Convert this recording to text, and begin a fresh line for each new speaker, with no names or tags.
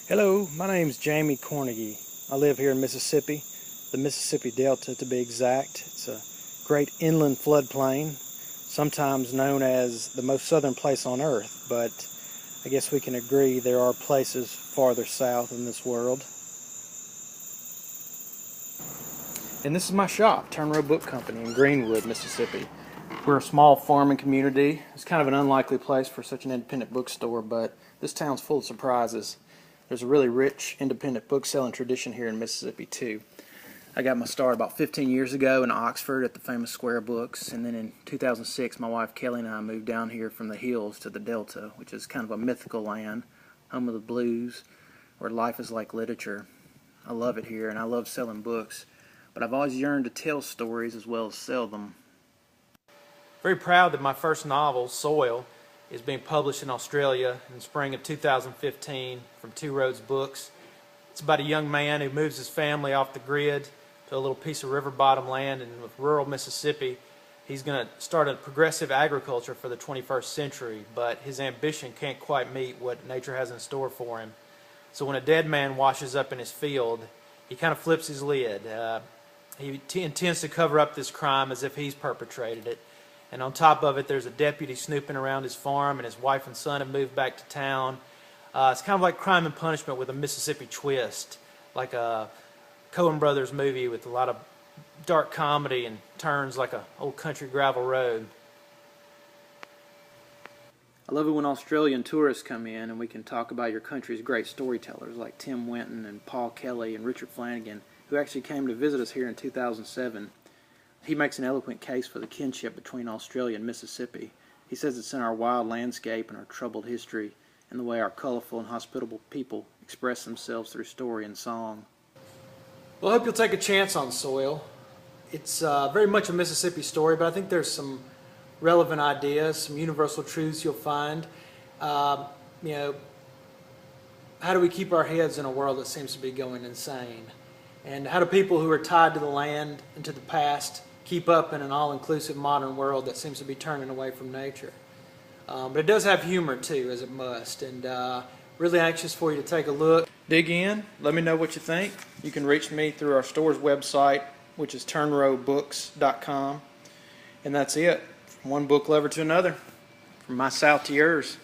Hello, my name's Jamie Kornegay. I live here in Mississippi, the Mississippi Delta to be exact. It's a great inland floodplain, sometimes known as the most southern place on earth, but I guess we can agree there are places farther south in this world. And this is my shop, Turnrow Book Company in Greenwood, Mississippi. We're a small farming community. It's kind of an unlikely place for such an independent bookstore, but this town's full of surprises. There's a really rich independent book selling tradition here in Mississippi too. I got my start about 15 years ago in Oxford at the famous Square Books, and then in 2006 my wife Kelly and I moved down here from the hills to the Delta, which is kind of a mythical land, home of the blues, where life is like literature. I love it here and I love selling books, but I've always yearned to tell stories as well as sell them.
Very proud that my first novel, Soil, is being published in Australia in the spring of 2015 from Two Roads Books. It's about a young man who moves his family off the grid to a little piece of river bottom land in rural Mississippi. He's going to start a progressive agriculture for the 21st century, but his ambition can't quite meet what nature has in store for him. So when a dead man washes up in his field, he kind of flips his lid. He intends to cover up this crime as if he's perpetrated it. And on top of it, there's a deputy snooping around his farm, and his wife and son have moved back to town. It's kind of like Crime and Punishment with a Mississippi twist, like a Coen Brothers movie with a lot of dark comedy and turns like an old country gravel road.
I love it when Australian tourists come in and we can talk about your country's great storytellers like Tim Winton and Paul Kelly and Richard Flanagan, who actually came to visit us here in 2007. He makes an eloquent case for the kinship between Australia and Mississippi. He says it's in our wild landscape and our troubled history and the way our colorful and hospitable people express themselves through story and song.
Well, I hope you'll take a chance on Soil. It's very much a Mississippi story, but I think there's some relevant ideas, some universal truths you'll find. How do we keep our heads in a world that seems to be going insane? And how do people who are tied to the land and to the past keep up in an all-inclusive modern world that seems to be turning away from nature? But it does have humor too, as it must, and really anxious for you to take a look. Dig in, let me know what you think. You can reach me through our store's website, which is turnrowbooks.com. And that's it, from one book lover to another, from my south to yours.